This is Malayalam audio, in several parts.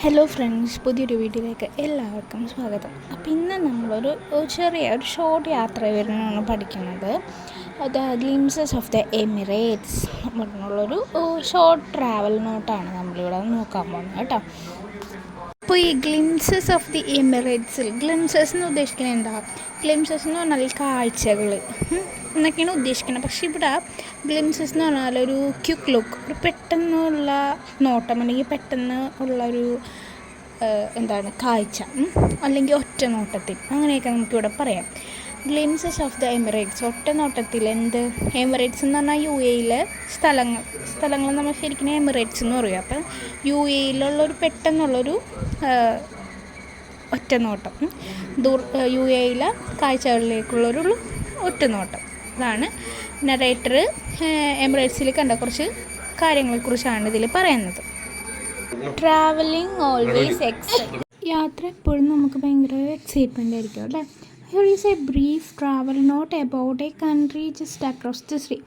ഹലോ ഫ്രണ്ട്സ്, പുതിയൊരു വീഡിയോയിലേക്ക് എല്ലാവർക്കും സ്വാഗതം. അപ്പോൾ ഇന്ന് നമ്മളൊരു ഷോർട്ട് യാത്രയാണ് പഠിക്കുന്നത്. The glimpses of the Emirates പറഞ്ഞുള്ളൊരു ഷോർട്ട് ട്രാവൽ നോട്ടാണ് നമ്മളിവിടെ നോക്കാൻ പോകുന്നത് കേട്ടോ. അപ്പോൾ ഈ ഗ്ലിംസസ് ഓഫ് ദി എമിറേറ്റ്സിൽ ഗ്ലിംസസ് എന്ന് ഉദ്ദേശിക്കുന്നത് എന്താ? ഗ്ലിംസസ് എന്ന് പറഞ്ഞാൽ കാഴ്ചകൾ എന്നൊക്കെയാണ് ഉദ്ദേശിക്കുന്നത്. പക്ഷേ ഇവിടെ ഗ്ലിംസസ് എന്ന് പറഞ്ഞാൽ ഒരു ക്വിക്ക് ലുക്ക്, ഒരു പെട്ടെന്നുള്ള നോട്ടം അല്ലെങ്കിൽ പെട്ടെന്ന് ഉള്ളൊരു കാഴ്ച, അല്ലെങ്കിൽ ഒറ്റ നോട്ടത്തിൽ, അങ്ങനെയൊക്കെ നമുക്കിവിടെ പറയാം. ഗ്ലിംസസ് ഓഫ് ദ എമിറേറ്റ്സ്, ഒറ്റ നോട്ടത്തിൽ എമിറേറ്റ്സ് എന്ന് പറഞ്ഞാൽ യു എയിലെ സ്ഥലങ്ങൾ നമ്മൾ ശരിക്കും എമിറേറ്റ്സ് എന്ന് പറയും. അപ്പം യു എയിലുള്ളൊരു പെട്ടെന്നുള്ളൊരു ഒറ്റനോട്ടം, യു എയിലെ കാഴ്ചകളിലേക്കുള്ളൊരു ഒറ്റനോട്ടം. അതാണ് നറേറ്റർ എമിറേറ്റ്സിൽ കണ്ട കുറച്ച് കാര്യങ്ങളെക്കുറിച്ചാണ് ഇതിൽ പറയുന്നത്. ട്രാവലിംഗ് ഓൾവേസ് യാത്ര എപ്പോഴും നമുക്ക് ഭയങ്കര എക്സൈറ്റ്മെൻ്റ് ആയിരിക്കും അല്ലേ. Here is a brief travel note about a country just across the sea.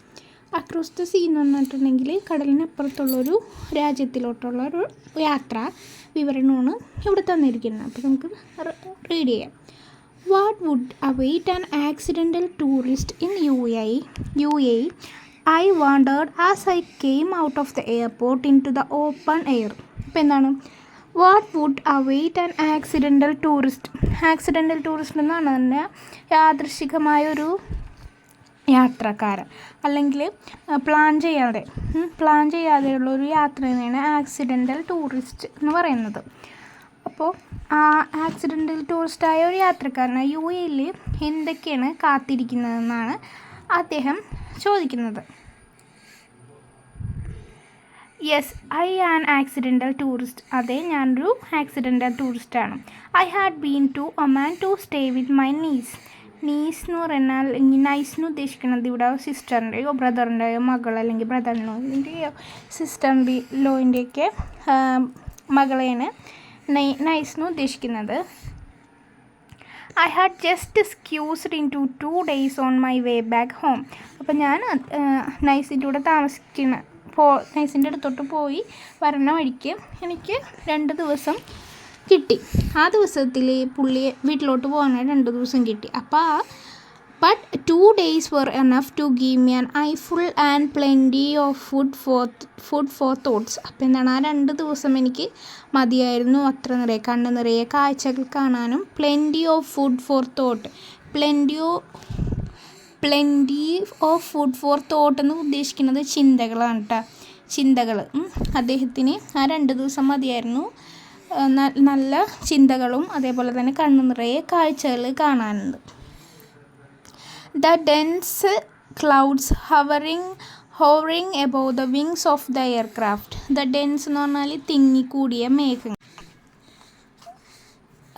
Across the sea എന്ന് പറഞ്ഞിട്ടുണ്ടെങ്കിൽ കടലിനപ്പുറത്തുള്ളൊരു രാജ്യത്തിലോട്ടുള്ളൊരു യാത്ര വിവരണമാണ് ഇവിടെ തന്നിരിക്കുന്നത്. അപ്പോൾ നമുക്ക് റീഡ് ചെയ്യാം. What would await an accidental tourist in U A I wondered as I came out of the airport into the open air. അപ്പോൾ എന്താണ് what would await an accidental tourist? Accidental tourist എന്നാണ് തന്നെ യാദൃശികമായൊരു യാത്രക്കാരൻ, അല്ലെങ്കിൽ പ്ലാൻ ചെയ്യാതെയുള്ളൊരു യാത്രയാണ് ആക്സിഡൻ്റൽ ടൂറിസ്റ്റ് എന്ന് പറയുന്നത്. അപ്പോൾ ആ ആക്സിഡൻ്റൽ ടൂറിസ്റ്റായ ഒരു യാത്രക്കാരന് യു എയിൽ എന്തൊക്കെയാണ് കാത്തിരിക്കുന്നതെന്നാണ് അദ്ദേഹം ചോദിക്കുന്നത്. Yes, I an accidental tourist. അതെ, ഞാനൊരു ആക്സിഡൻ്റൽ ടൂറിസ്റ്റാണ്. I had been to Oman to stay with my niece എന്ന് പറഞ്ഞാൽ നൈസ് എന്ന് ഉദ്ദേശിക്കുന്നത് ഇവിടെ സിസ്റ്ററിൻ്റെയോ ബ്രദറിൻ്റെയോ മകൾ, അല്ലെങ്കിൽ ബ്രദറിൻ്റെയോ സിസ്റ്ററിൻ്റെയൊക്കെ മകളെയാണ് നൈസ് എന്ന് ഉദ്ദേശിക്കുന്നത്. I had just squeezed in to 2 days on my way back home. അപ്പം ഞാൻ നൈസിൻ്റെ കൂടെ നൈസിൻ്റെ അടുത്തോട്ട് പോയി വരണ വഴിക്ക് എനിക്ക് 2 ദിവസം കിട്ടി. ആ ദിവസത്തിൽ പുള്ളിയെ വീട്ടിലോട്ട് പോകാനായി 2 ദിവസം കിട്ടി. But 2 days were enough to give me an eyeful and plenty of food for thoughts. അപ്പോൾ എന്താണ്, ആ 2 ദിവസം എനിക്ക് മതിയായിരുന്നു. അത്ര നിറയെ കണ്ണ് നിറയെ കാഴ്ചകൾ കാണാനും. Plenty of food for thought എന്ന് ഉദ്ദേശിക്കുന്നത് ചിന്തകളാണ് കേട്ടോ. അദ്ദേഹത്തിന് ആ 2 ദിവസം മതിയായിരുന്നു നല്ല ചിന്തകളും അതേപോലെ തന്നെ കണ്ണ് നിറയെ കാഴ്ചകൾ കാണാനുണ്ട്. The dense clouds hovering above the wings of the aircraft. The dense എന്ന് പറഞ്ഞാൽ തിങ്ങിക്കൂടിയ മേഘങ്ങൾ.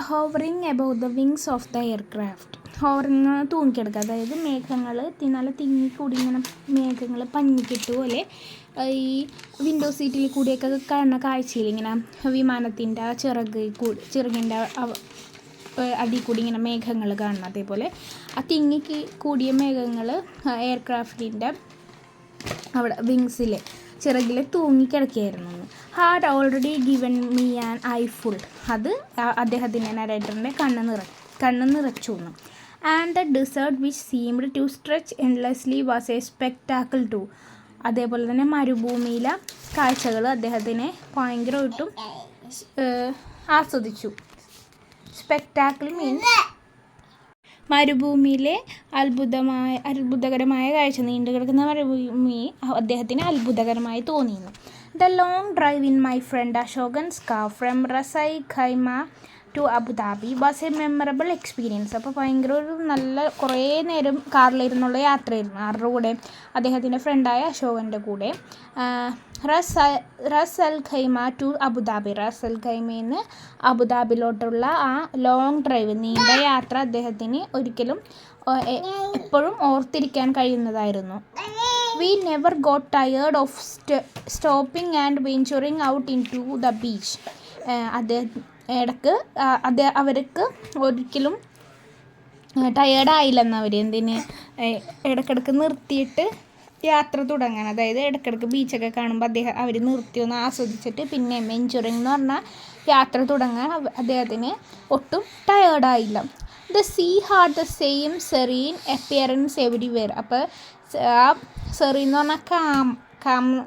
Hovering above the wings of the aircraft. Hovering തൂങ്ങിക്കിടക്കുക, അതായത് മേഘങ്ങൾ നല്ല തിങ്ങിക്കൂടി ഇങ്ങനെ മേഘങ്ങൾ പഞ്ഞിക്കിട്ടു പോലെ ഈ വിൻഡോ സീറ്റിൽ കൂടിയൊക്കെ കാണുന്ന കാഴ്ചയിൽ ഇങ്ങനെ വിമാനത്തിൻ്റെ ചിറകിൻ്റെ അടിയിൽ കൂടി ഇങ്ങനെ മേഘങ്ങൾ കാണണം. അതേപോലെ ആ കൂടിയ മേഘങ്ങൾ എയർക്രാഫ്റ്റിൻ്റെ അവിടെ വിങ്സിൽ ചിറകിൽ തൂങ്ങിക്കിടക്കുകയായിരുന്നു. Had already given me an eyeful. അത് അദ്ദേഹത്തിൻ്റെ നരേറ്ററിൻ്റെ കണ്ണ് നിറച്ചു. And the desert which seemed to stretch endlessly was a spectacle too. അതേപോലെ തന്നെ മരുഭൂമിയിലെ കാഴ്ചകൾ അദ്ദേഹത്തിനെ ഭയങ്കരമായിട്ടും ആസ്വദിച്ചു. മീൻസ് മരുഭൂമിയിലെ അത്ഭുതകരമായ കാഴ്ച, നീണ്ടു കിടക്കുന്ന മരുഭൂമി അദ്ദേഹത്തിന് അത്ഭുതകരമായി തോന്നിയിരുന്നു. The long drive in my friend Ashokan's car from Ras al Khaimah to Abu Dhabi was a memorable experience. അപ്പോൾ ഭയങ്കര ഒരു നല്ല കുറേ നേരം കാറിലിരുന്നുള്ള യാത്രയായിരുന്നു. ആരുടെ കൂടെ? അദ്ദേഹത്തിൻ്റെ ഫ്രണ്ടായ അശോകൻ്റെ കൂടെ. റസ് അൽ ഖൈമ ടു അബുദാബി. റസ് അൽ ഖൈമയിൽ നിന്ന് അബുദാബിയിലോട്ടുള്ള ആ ലോങ് ഡ്രൈവ്, നീണ്ട യാത്ര അദ്ദേഹത്തിന് എപ്പോഴും ഓർത്തിരിക്കാൻ കഴിയുന്നതായിരുന്നു. We never got tired of stopping and venturing out into the beach. അവർക്ക് ഒരിക്കലും ടയേർഡായില്ലെന്ന്. ഇടയ്ക്കിടയ്ക്ക് നിർത്തിയിട്ട് യാത്ര തുടങ്ങാൻ. അതായത് ഇടയ്ക്കിടയ്ക്ക് ബീച്ചൊക്കെ കാണുമ്പോൾ അവർ നിർത്തി ഒന്ന് ആസ്വദിച്ചിട്ട് പിന്നെ എൻജോയിങ് എന്ന് പറഞ്ഞാൽ യാത്ര തുടങ്ങാൻ അദ്ദേഹത്തിന് ഒട്ടും ടയേർഡായില്ല. The sea had the same serene appearance everywhere. അപ്പോൾ ആ സെറീൻ എന്ന് പറഞ്ഞാൽ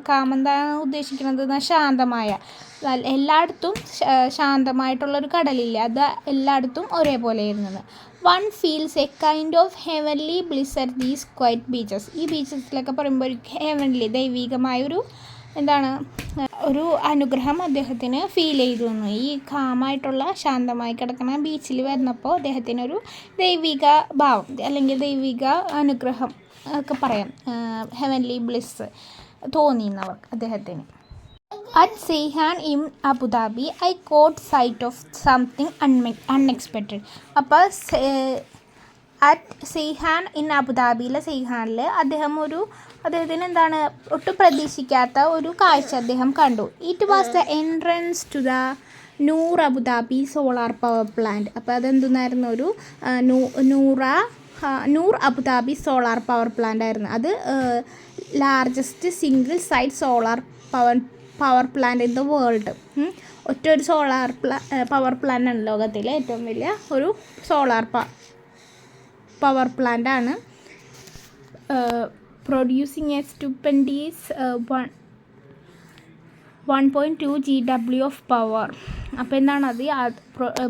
കാമെന്താണ് ഉദ്ദേശിക്കുന്നത്? ശാന്തമായ, എല്ലായിടത്തും ശാന്തമായിട്ടുള്ളൊരു കടലില്ല, അത് എല്ലായിടത്തും ഒരേപോലെ ഇരുന്നത്. One feels A kind of heavenly bliss at these quite beaches. ഈ ബീച്ചസിലൊക്കെ പറയുമ്പോൾ ഒരു ഹെവൻലി, ദൈവികമായൊരു ഒരു അനുഗ്രഹം അദ്ദേഹത്തിന് ഫീൽ ചെയ്തു വന്നു. ഈ കാമായിട്ടുള്ള ശാന്തമായി കിടക്കുന്ന ബീച്ചിൽ വരുന്നപ്പോൾ അദ്ദേഹത്തിനൊരു ദൈവിക ഭാവം അല്ലെങ്കിൽ ദൈവിക അനുഗ്രഹം ഒക്കെ പറയാം, ഹെവൻലി ബ്ലിസ് തോന്നിയെന്നവർക്ക് അദ്ദേഹത്തിന്. At Seyhan in Abu Dhabi, I caught sight of something unexpected. അപ്പോൾ അറ്റ് സെയ്ഹാൻ ഇൻ അബുദാബിയിലെ സെയ്ഹാനിൽ അദ്ദേഹത്തിന് എന്താണ് ഒട്ടും പ്രതീക്ഷിക്കാത്ത ഒരു കാഴ്ച അദ്ദേഹം കണ്ടു. It was the entrance to the Noor Abu Dhabi solar power plant. അപ്പോൾ അതെന്തെന്നായിരുന്നു? ഒരു Noor Abu Dhabi solar power plant ആയിരുന്നു. അത് largest single site solar power plant in the world. ഒറ്റൊരു പവർ പ്ലാന്റ് ആണ് ലോകത്തിലെ ഏറ്റവും വലിയ ഒരു സോളാർ പവർ പ്ലാന്റ് ആണ്. Producing a stupendous 1.2 GW of power. അപ്പോൾ എന്താണ്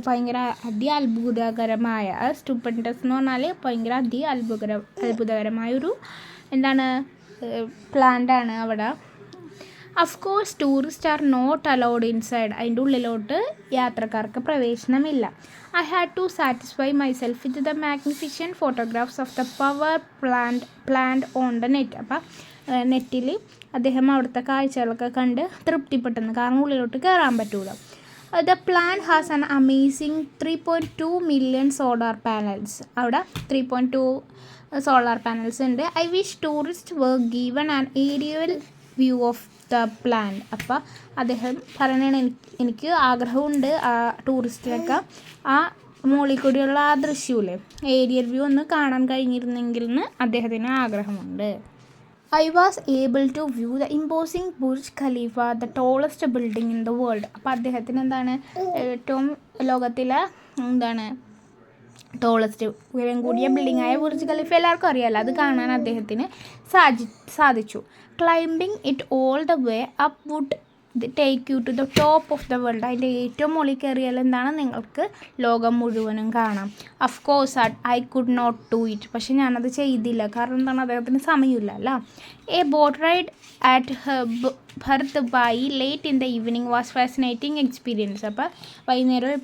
ഭയങ്കര അത്ഭുതകരമായ, സ്റ്റുപ്പൻഡസ് എന്ന് പറഞ്ഞാൽ ഭയങ്കര അത്ഭുതകരമായൊരു പ്ലാന്റാണ് അവിടെ. Of course tourist are not allowed inside. അതിൻ്റെ ഉള്ളിലോട്ട് യാത്രക്കാർക്ക് പ്രവേശനമില്ല. I had to satisfy myself with the magnificent photographs of the power plant on the net. അപ്പം നെറ്റിൽ അദ്ദേഹം അവിടുത്തെ കാഴ്ചകളൊക്കെ കണ്ട് തൃപ്തിപ്പെട്ടെന്ന്, കാരണം ഉള്ളിലോട്ട് കയറാൻ പറ്റൂല. The plant has an amazing 3.2 million solar panels. അവിടെ 3.2 സോളാർ പാനൽസ് ഉണ്ട്. I wish tourist were given an aerial view of the plant. അപ്പോൾ അദ്ദേഹം പറയണതാണ്, എനിക്ക് ആഗ്രഹമുണ്ട് ആ ടൂറിസ്റ്റിനൊക്കെ ആ മുകളിൽ കൂടിയുള്ള ആ ദൃശ്യമില്ലേ, ഏരിയൽ വ്യൂ ഒന്ന് കാണാൻ കഴിഞ്ഞിരുന്നെങ്കിൽ എന്ന് അദ്ദേഹത്തിന് ആഗ്രഹമുണ്ട്. I was able to view the imposing Burj Khalifa, the tallest building in the world. അപ്പോൾ അദ്ദേഹത്തിന് ഏറ്റവും ലോകത്തിലെ ടോളസ്റ്റ് ഉയരം കൂടിയ ബിൽഡിങ്ങായ ബുർജ് ഖലീഫ എല്ലാവർക്കും അറിയാമല്ലോ, അത് കാണാൻ അദ്ദേഹത്തിന് സാധിച്ചു. Climbing it all the way up would take you to the top of the world. അതിൻ്റെ ഏറ്റവും മുകളിൽ കയറിയാൽ നിങ്ങൾക്ക് ലോകം മുഴുവനും കാണാം. Of course I could not do it. പക്ഷെ ഞാനത് ചെയ്തില്ല, കാരണം അദ്ദേഹത്തിന് സമയമില്ല അല്ല. എ ബോട്ട് റൈഡ് അറ്റ് ഭർത്ത് Dubai late in the evening was fascinating experience. അപ്പോൾ വൈകുന്നേരം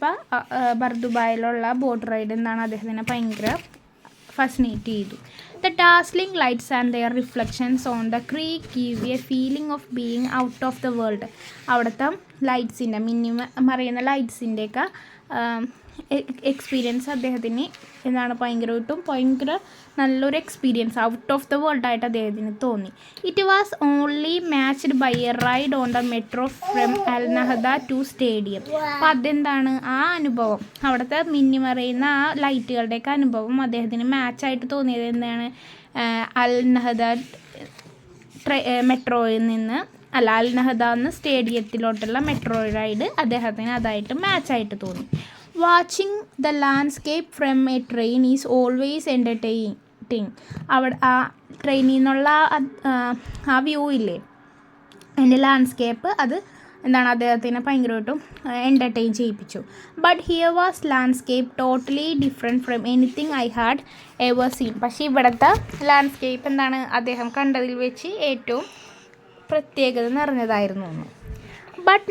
ഭർത്ത് ദുബായിലുള്ള ബോട്ട് റൈഡ് അദ്ദേഹത്തിനെ ഭയങ്കര ഫാസിനേറ്റ് ചെയ്തു. The dazzling lights and their reflections on the creek give a feeling of being out of the world. അവിടുത്തെ ലൈറ്റ്സിൻ്റെ മറിയുന്ന ലൈറ്റ്സിൻ്റെയൊക്കെ എക്സ്പീരിയൻസ് അദ്ദേഹത്തിന് ഭയങ്കര നല്ലൊരു experience, out of the world ആയിട്ട് അദ്ദേഹത്തിന് തോന്നി. It was only matched by a ride on the metro from Al Nahda to stadium. അപ്പോൾ ആ അനുഭവം, അവിടുത്തെ മറയുന്ന ആ ലൈറ്റുകളുടെയൊക്കെ അനുഭവം അദ്ദേഹത്തിന് മാച്ചായിട്ട് തോന്നിയത് അൽ നഹദ മെട്രോയിൽ നിന്ന് അൽ നഹദ എന്ന സ്റ്റേഡിയത്തിലോട്ടുള്ള മെട്രോ റൈഡ് അദ്ദേഹത്തിന് അതായിട്ട് മാച്ചായിട്ട് തോന്നി. Watching the landscape from A train is always entertaining. അവിടെ ആ ട്രെയിനിൽ നിന്നുള്ള ആ വ്യൂ ഇല്ലേ, അതിൻ്റെ ലാൻഡ്സ്കേപ്പ്, അത് അദ്ദേഹത്തിനെ ഭയങ്കരമായിട്ടും എൻ്റർടൈൻ ചെയ്യിപ്പിച്ചു. But here was landscape totally different from anything I had ever seen. പക്ഷേ ഇവിടുത്തെ ലാൻഡ്സ്കേപ്പ് അദ്ദേഹം കണ്ടതിൽ വെച്ച് ഏറ്റവും പ്രത്യേകത നിറഞ്ഞതായിരുന്നു. But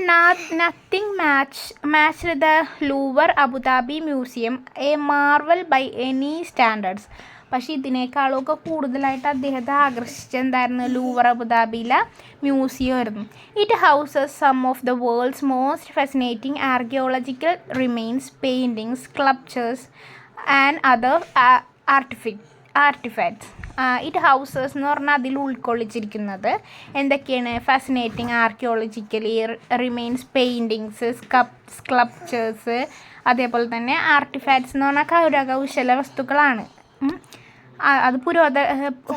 nothing matched the Louvre Abu Dhabi Museum, a marvel by any standards. പക്ഷേ ഇതിനേക്കാളൊക്കെ കൂടുതലായിട്ട് അദ്ദേഹത്തെ ആകർഷിച്ചെന്തായിരുന്നു? ലൂവർ അബുദാബിയിലെ മ്യൂസിയം ആയിരുന്നു. It houses some of the world's most fascinating archaeological remains, paintings, sculptures and other artifacts. It houses എന്ന് പറഞ്ഞാൽ അതിൽ ഉൾക്കൊള്ളിച്ചിരിക്കുന്നത് എന്തൊക്കെയാണ്? Fascinating archaeologically remains, paintings, sculptures, അതേപോലെ തന്നെ ആർട്ടിഫാക്ട്സ് എന്ന് പറഞ്ഞാൽ കരകൗശല വസ്തുക്കളാണ്. അത്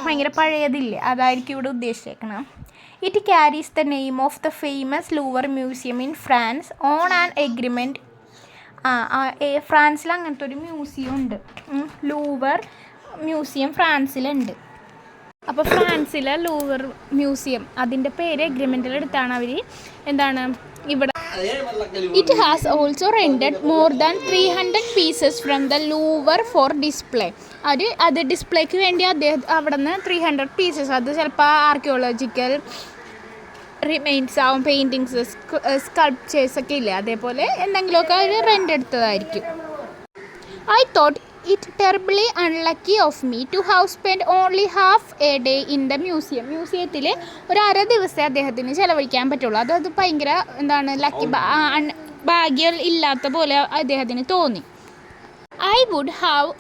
ഭയങ്കര പഴയതില്ലേ, അതായിരിക്കും ഇവിടെ ഉദ്ദേശിച്ചേക്കണം. It carries the name of the famous Louvre museum in France on an agreement. ഫ്രാൻസിൽ അങ്ങനത്തെ ഒരു മ്യൂസിയം ഉണ്ട്, ലൂവർ മ്യൂസിയം ഫ്രാൻസിലുണ്ട്. അപ്പോൾ ഫ്രാൻസിലെ ലൂവർ മ്യൂസിയം അതിൻ്റെ പേര് എഗ്രിമെൻറ്റിലെടുത്താണ് അവർ ഇവിടെ. It has also rented more than 300 pieces from the Louvre for display. അത് ഡിസ്പ്ലേക്ക് വേണ്ടി അദ്ദേഹം അവിടെ നിന്ന് 300 പീസസ്, അത് ചിലപ്പോൾ ആർക്കിയോളജിക്കൽ റിമെയിൻസ് ആവും, പെയിൻറ്റിങ്സ്, സ്കൾപ്ചേഴ്സ് ഒക്കെ ഇല്ലേ, അതേപോലെ എന്തെങ്കിലുമൊക്കെ അവർ റെൻ്റ് എടുത്തതായിരിക്കും. I thought it terribly unlucky of me to have spent only half a day in the museum. മ്യൂസിയത്തിൽ ഒരു അര ദിവസമേ അദ്ദേഹത്തിന് ചിലവഴിക്കാൻ പറ്റുള്ളൂ. അത് ഭയങ്കര ലക്കി, ഭാഗ്യം ഇല്ലാത്ത പോലെ അദ്ദേഹത്തിന് തോന്നി. I would have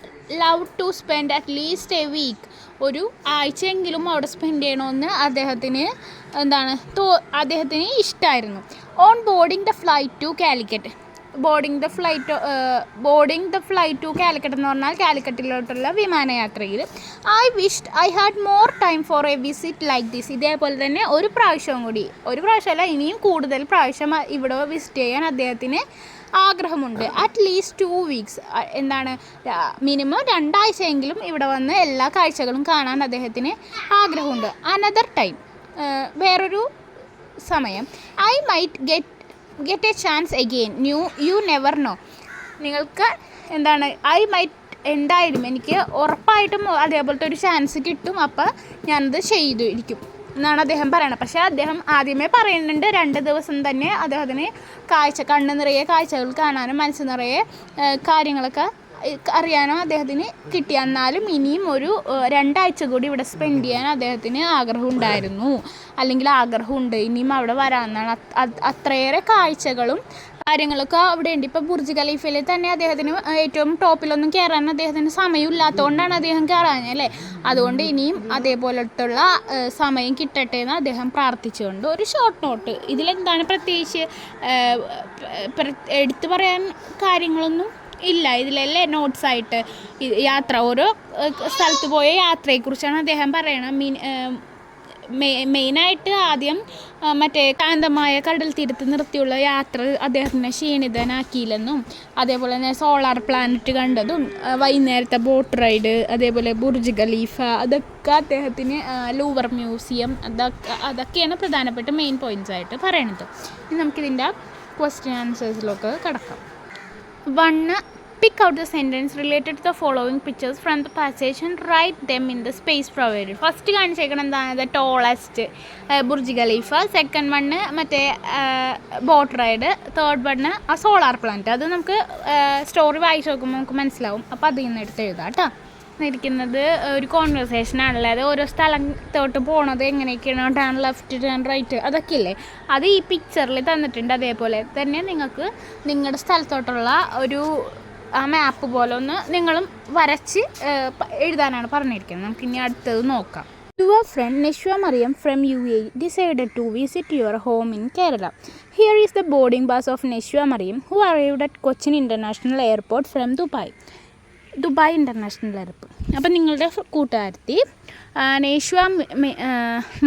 love to spend at least a week. ഒരു ആഴ്ചയെങ്കിലും അവിടെ സ്പെൻഡ് ചെയ്യണമെന്ന് അദ്ദേഹത്തിന് ഇഷ്ടമായിരുന്നു. On boarding the flight to Calicut. Boarding the flight to Calicut എന്ന് പറഞ്ഞാൽ കാലിക്കറ്റിലോട്ടുള്ള വിമാനയാത്രയിൽ. I wished I had more time for a visit like this. ഇതേപോലെ തന്നെ ഒരു പ്രാവശ്യമല്ല, ഇനിയും കൂടുതൽ പ്രാവശ്യം ഇവിടെ വിസിറ്റ് ചെയ്യാൻ അദ്ദേഹത്തിന് ആഗ്രഹമുണ്ട്. അറ്റ്ലീസ്റ്റ് 2 വീക്സ്, മിനിമം 2 ആഴ്ചയെങ്കിലും ഇവിടെ വന്ന് എല്ലാ കാഴ്ചകളും കാണാൻ അദ്ദേഹത്തിന് ആഗ്രഹമുണ്ട്. അനദർ ടൈം, വേറൊരു സമയം. I might get A chance again, you never know. നിങ്ങൾക്ക് ഐ മൈറ്റ്, എന്തായാലും എനിക്ക് ഉറപ്പായിട്ടും അതേപോലത്തെ ഒരു ചാൻസ് കിട്ടും, അപ്പോൾ ഞാനത് ചെയ്തിരിക്കും എന്നാണ് അദ്ദേഹം പറയണത്. പക്ഷേ അദ്ദേഹം ആദ്യമേ പറയുന്നുണ്ട് 2 ദിവസം തന്നെ അദ്ദേഹത്തിന് കണ്ണ് നിറയെ കാഴ്ചകൾ കാണാനും മനസ്സ് നിറയെ കാര്യങ്ങളൊക്കെ അറിയാനോ അദ്ദേഹത്തിന് കിട്ടി. എന്നാലും ഇനിയും ഒരു 2 ആഴ്ച കൂടി ഇവിടെ സ്പെൻഡ് ചെയ്യാൻ അദ്ദേഹത്തിന് ആഗ്രഹമുണ്ട്, ഇനിയും അവിടെ വരാമെന്നാണ്. അത്രയേറെ കാഴ്ചകളും കാര്യങ്ങളൊക്കെ അവിടെ ഉണ്ട്. ഇപ്പോൾ ബുർജ് ഖലീഫയിൽ തന്നെ അദ്ദേഹത്തിന് ഏറ്റവും ടോപ്പിലൊന്നും കയറാൻ അദ്ദേഹത്തിന് സമയമില്ലാത്തതുകൊണ്ടാണ് അദ്ദേഹം കയറാഞ്ഞല്ലേ. അതുകൊണ്ട് ഇനിയും അതേപോലത്തുള്ള സമയം കിട്ടട്ടെ എന്ന് അദ്ദേഹം പ്രാർത്ഥിച്ചുകൊണ്ട് ഒരു ഷോർട്ട് നോട്ട്. ഇതിലെന്താണ് പ്രത്യേകിച്ച് എടുത്തു പറയാൻ കാര്യങ്ങളൊന്നും ഇല്ല. ഇതിലല്ലേ നോട്ട്സായിട്ട് ഓരോ സ്ഥലത്ത് പോയ യാത്രയെക്കുറിച്ചാണ് അദ്ദേഹം പറയണത്. മെയിനായിട്ട് ആദ്യം കാന്തമായ കടൽ തീരത്ത് നിർത്തിയുള്ള യാത്ര അദ്ദേഹത്തിനെ ക്ഷീണിതനാക്കിയില്ലെന്നും, അതേപോലെ തന്നെ സോളാർ പ്ലാനറ്റ് കണ്ടതും, വൈകുന്നേരത്തെ ബോട്ട് റൈഡ്, അതേപോലെ ബുർജ് ഖലീഫ, അതൊക്കെ അദ്ദേഹത്തിന് ലൂവർ മ്യൂസിയം, അതൊക്കെയാണ് പ്രധാനപ്പെട്ട മെയിൻ പോയിൻറ്റ്സ് ആയിട്ട് പറയണത്. ഇനി നമുക്കിതിൻ്റെ ക്വസ്റ്റ്യൻ ആൻസേഴ്സിലൊക്കെ കിടക്കാം. 1. Pick out the sentence related to the following pictures from the passage and write them in the space provided. First കാണിച്ചേക്കണം the tallest Burj Khalifa. Second one boat ride. Third one solar planet. അത് നമുക്ക് സ്റ്റോറി വായിച്ച് നോക്കുമ്പോൾ നമുക്ക് മനസ്സിലാവും. അപ്പോൾ അതിൽ നിന്ന് എടുത്ത് എഴുതാം കേട്ടോ. ഇരിക്കുന്നത് ഒരു കോൺവെർസേഷനാണല്ലോ. അത് ഓരോ സ്ഥലത്തോട്ട് പോണത് എങ്ങനെയൊക്കെയാണ്, ടേൺ ലെഫ്റ്റ്, ടേൺ റൈറ്റ്, അതൊക്കെ ഇല്ലേ, അത് ഈ പിക്ചറിൽ തന്നിട്ടുണ്ട്. അതേപോലെ തന്നെ നിങ്ങൾക്ക് നിങ്ങളുടെ സ്ഥലത്തോട്ടുള്ള ഒരു മാപ്പ് പോലെ ഒന്ന് നിങ്ങളും വരച്ച് എഴുതാനാണ് പറഞ്ഞിരിക്കുന്നത്. നമുക്കിനി അടുത്തത് നോക്കാം. Your friend Neshwa Mariam from UAE decided to visit your home in Kerala. Here is the boarding pass of Neshwa Mariam, who arrived at Cochin International Airport from Dubai international airport. അപ്പം നിങ്ങളുടെ കൂട്ടുകാരത്തി നേഷ്വ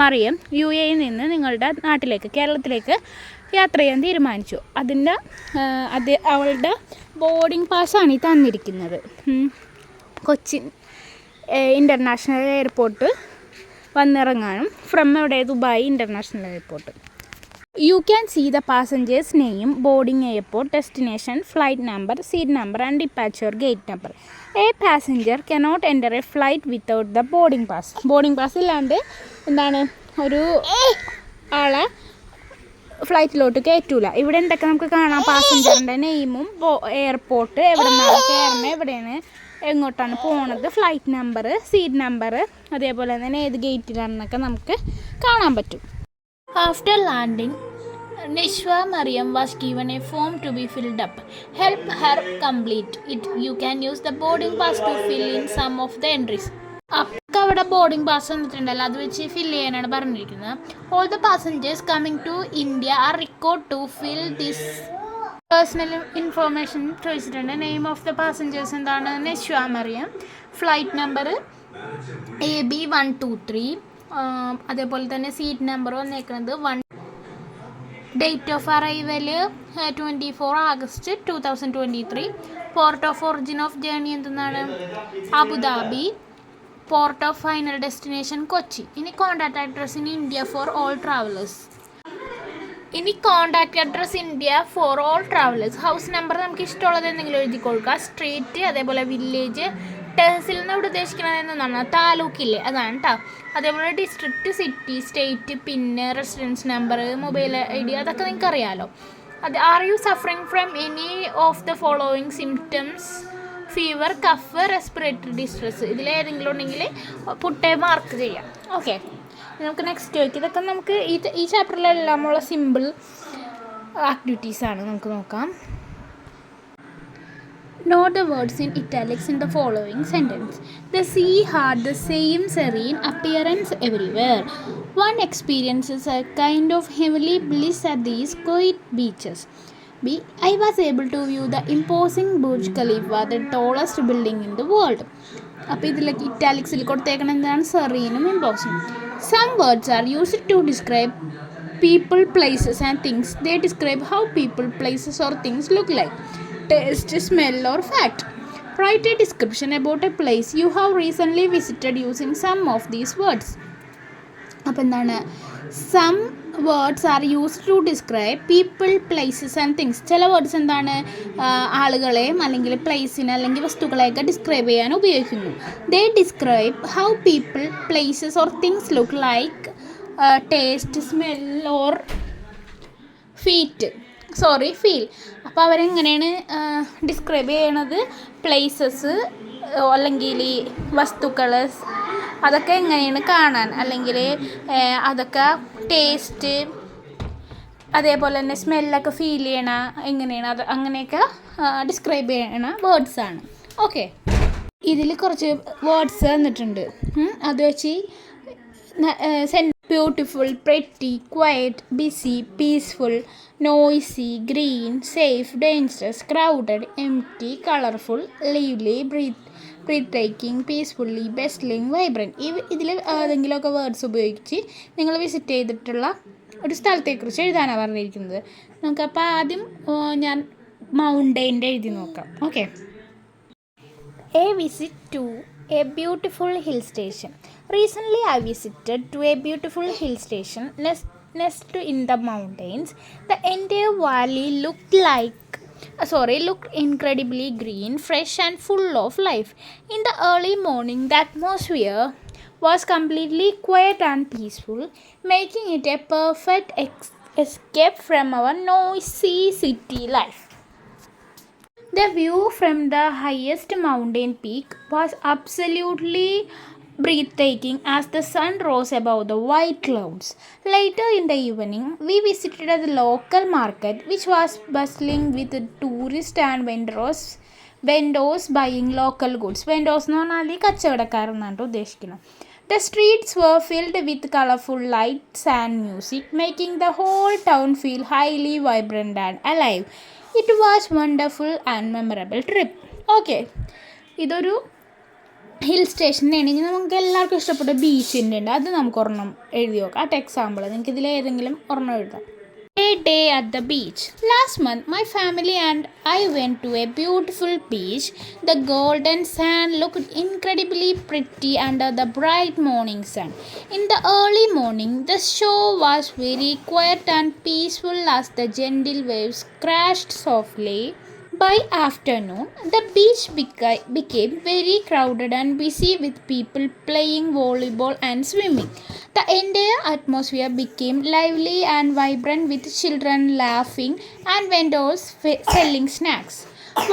മറിയം UAE നിന്ന് നിങ്ങളുടെ നാട്ടിലേക്ക്, കേരളത്തിലേക്ക് യാത്ര ചെയ്യാൻ തീരുമാനിച്ചു. അവളുടെ ബോർഡിംഗ് പാസ്സാണ് ഈ തന്നിരിക്കുന്നത്. കൊച്ചിൻ ഇൻ്റർനാഷണൽ എയർപോർട്ട് വന്നിറങ്ങാനും, Dubai international airport. You can see the passenger's name, boarding airport, destination, flight number, seat number and departure gate number. A passenger cannot enter a flight without the boarding pass. Boarding pass ഇല്ലാണ്ട് ഒരു ആളെ ഫ്ലൈറ്റിലോട്ട് കയറ്റൂല. ഇവിടെ എന്തൊക്കെ നമുക്ക് കാണാം, പാസഞ്ചറിൻ്റെ നെയിമും, എയർപോർട്ട്, എവിടെ നിന്നാണ് കയറുന്നത്, എവിടെയാണ്, എങ്ങോട്ടാണ് പോണത്, ഫ്ലൈറ്റ് നമ്പർ, സീറ്റ് നമ്പർ, അതേപോലെ തന്നെ ഏത് ഗേറ്റിലാണെന്നൊക്കെ നമുക്ക് കാണാൻ പറ്റും. After landing, Neshwa Mariam was given a form to be filled up. Help her complete it. You can use the boarding pass to fill in some of the entries. അപ്പോൾ അവിടെ ബോർഡിംഗ് പാസ് വന്നിട്ടുണ്ടല്ലോ, അത് വെച്ച് ഫില്ല് ചെയ്യാനാണ് പറഞ്ഞിരിക്കുന്നത്. All the passengers coming to India are required to fill this personal information ചോദിച്ചിട്ടുണ്ട്. നെയിം ഓഫ് ദ പാസഞ്ചേഴ്സ് എന്താണ്, Neshwa Mariyam. Flight number AB 123. അതേപോലെ തന്നെ സീറ്റ് നമ്പർ വന്നേക്കുന്നത് 1. Date of arrival 24 August 2023. Port of origin of journey എന്തെന്നാണ്? Abu Dhabi. Port of final destination Kochi. ഇനി contact address in India for all travellers. House number നമുക്ക് ഇഷ്ടമുള്ളത് എന്തെങ്കിലും എഴുതി കൊടുക്കുക. സ്ട്രീറ്റ്, അതേപോലെ വില്ലേജ്. ടെഹസിൽ നിന്ന് ഇവിടെ ഉദ്ദേശിക്കുന്നത് എന്താണ്? താലൂക്കില്ലേ, അതാണ് കേട്ടോ. അതേപോലെ ഡിസ്ട്രിക്റ്റ്, സിറ്റി, സ്റ്റേറ്റ്, പിന്നെ റെസിഡൻസ് നമ്പർ, മൊബൈൽ ID, അതൊക്കെ നിങ്ങൾക്ക് അറിയാമല്ലോ. Are you suffering from any of the following symptoms? Fever, cough, respiratory distress. ഇതിലേതെങ്കിലും ഉണ്ടെങ്കിൽ പുട്ടേ മാർക്ക് ചെയ്യാം. ഓക്കെ, നമുക്ക് നെക്സ്റ്റ് വയ്ക്കും. ഇതൊക്കെ നമുക്ക് ഈ ചാപ്റ്ററിലെല്ലാമുള്ള സിമ്പിൾ ആക്ടിവിറ്റീസാണ്. നമുക്ക് നോക്കാം. Note the words in italics in the following sentence. The sea had the same serene appearance everywhere. One experiences a kind of heavenly bliss at these quiet beaches. B. I was able to view the imposing Burj Khalifa, the tallest building in the world. അപ്പോൾ ഇതിലേക്ക് ഇറ്റാലിക്സിൽ കൊടുത്തേക്കണം എന്താണ്? സെറീനും imposing. Some words are used to describe people, places and things. They describe how people, places or things look like. Taste, smell or fact. Write a description about a place you have recently visited using some of these words. അപ്പോൾ എന്താണ്? Some words are used to describe people, places and things. ചില വേർഡ്സ് എന്താണ്? ആളുകളെയും അല്ലെങ്കിൽ പ്ലേസിനെ അല്ലെങ്കിൽ വസ്തുക്കളെയൊക്കെ ഡിസ്ക്രൈബ് ചെയ്യാൻ ഉപയോഗിക്കുന്നു. They describe how people, places or things look like. Taste, smell or feel. അപ്പോൾ അവരെങ്ങനെയാണ് ഡിസ്ക്രൈബ് ചെയ്യണത്? പ്ലേസസ് അല്ലെങ്കിൽ വസ്തുക്കൾ അതൊക്കെ എങ്ങനെയാണ് കാണാൻ, അല്ലെങ്കിൽ അതൊക്കെ ടേസ്റ്റ്, അതേപോലെ തന്നെ സ്മെല്ലൊക്കെ ഫീൽ ചെയ്യണ എങ്ങനെയാണ്, അത് അങ്ങനെയൊക്കെ ഡിസ്ക്രൈബ് ചെയ്യണ വേർഡ്സാണ്. ഓക്കെ, ഇതിൽ കുറച്ച് വേർഡ്സ് തന്നിട്ടുണ്ട്. അത് വെച്ച് beautiful, pretty, quiet, busy, peaceful, noisy, green, safe, dangerous, crowded, empty, colourful, lively, breathtaking, peacefully, bustling, vibrant. ഇതിൽ ഏതെങ്കിലുമൊക്കെ വേർഡ്സ് ഉപയോഗിച്ച് നിങ്ങൾ വിസിറ്റ് ചെയ്തിട്ടുള്ള ഒരു സ്ഥലത്തെക്കുറിച്ച് എഴുതാനാണ് പറഞ്ഞിരിക്കുന്നത്. നമുക്കപ്പോൾ ആദ്യം ഞാൻ മൗണ്ടെയിൻ്റെ എഴുതി നോക്കാം. Okay, A visit to a beautiful hill station. Recently, I visited to a beautiful hill station nestled in the mountains. The entire valley looked incredibly green, fresh and full of life. In the early morning, the atmosphere was completely quiet and peaceful, making it a perfect escape from our noisy city life. The view from the highest mountain peak was absolutely breathtaking as the sun rose above the white clouds. Later in the evening, we visited the local market, which was bustling with tourists and vendors buying local goods. Vendors എന്ന് പറഞ്ഞാൽ കച്ചവടക്കാരെന്നാണ് ഉദ്ദേശിക്കുന്നത്. The streets were filled with colorful lights and music, making the whole town feel highly vibrant and alive. It was wonderful and memorable trip. Okay, ഇതൊരു ഹിൽ സ്റ്റേഷനാണെങ്കിൽ നമുക്ക് എല്ലാവർക്കും ഇഷ്ടപ്പെട്ട ബീച്ചിൻ്റെ ഉണ്ട്. അത് നമുക്ക് ഒരെണ്ണം എഴുതി നോക്കാം. ആട്ട് എക്സാമ്പിൾ നിങ്ങൾക്ക് ഇതിലേതെങ്കിലും ഒരെണ്ണം എഴുതാം. A day at the beach. Last month, my family and I went to a beautiful beach. The golden sand looked incredibly pretty under the bright morning sun. In the early morning, the shore was very quiet and peaceful as the gentle waves crashed softly. By afternoon, the beach became very crowded and busy with people playing volleyball and swimming. The entire atmosphere became lively and vibrant with children laughing and vendors selling snacks.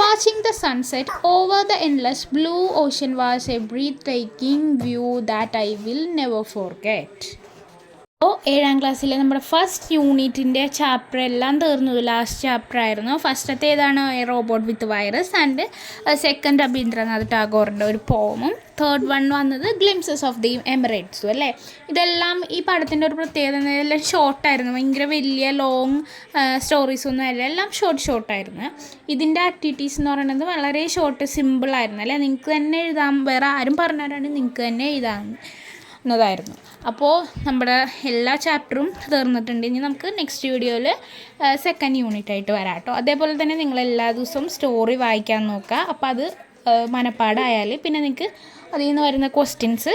Watching the sunset over the endless blue ocean was a breathtaking view that I will never forget. അപ്പോൾ 7ാം ക്ലാസ്സിലെ നമ്മുടെ ഫസ്റ്റ് യൂണിറ്റിൻ്റെ ചാപ്റ്റർ എല്ലാം തീർന്നു. ലാസ്റ്റ് ചാപ്റ്റർ ആയിരുന്നു. ഫസ്റ്റത്തെ ഏതാണ്? A robot with virus and second Rabindranath ടാഗോറിൻ്റെ ഒരു പോമും. തേർഡ് വൺ വന്നത് ഗ്ലിംസസ് ഓഫ് ദി എമിറേറ്റ്സും അല്ലേ. ഇതെല്ലാം ഈ പടത്തിൻ്റെ ഒരു പ്രത്യേകത, എല്ലാം ഷോർട്ടായിരുന്നു. ഭയങ്കര വലിയ ലോങ് സ്റ്റോറീസൊന്നും അല്ല, എല്ലാം ഷോർട്ടായിരുന്നു. ഇതിൻ്റെ ആക്ടിവിറ്റീസ് എന്ന് പറയുന്നത് വളരെ സിമ്പിളായിരുന്നു അല്ലേ. നിങ്ങൾക്ക് തന്നെ എഴുതാം, വേറെ ആരും പറഞ്ഞു തരാണ്ട് നിങ്ങൾക്ക് തന്നെ എഴുതാവുന്നതായിരുന്നു. അപ്പോൾ നമ്മുടെ എല്ലാ ചാപ്റ്ററും തീർന്നിട്ടുണ്ട്. ഇനി നമുക്ക് നെക്സ്റ്റ് വീഡിയോയിൽ സെക്കൻഡ് യൂണിറ്റ് ആയിട്ട് വരാം കേട്ടോ. അതേപോലെ തന്നെ നിങ്ങൾ എല്ലാ ദിവസവും സ്റ്റോറി വായിക്കാൻ നോക്കുക. അപ്പോൾ അത് മനപ്പാടമായാൽ പിന്നെ നിങ്ങൾക്ക് അതിൽ നിന്ന് വരുന്ന ക്വസ്റ്റ്യൻസ്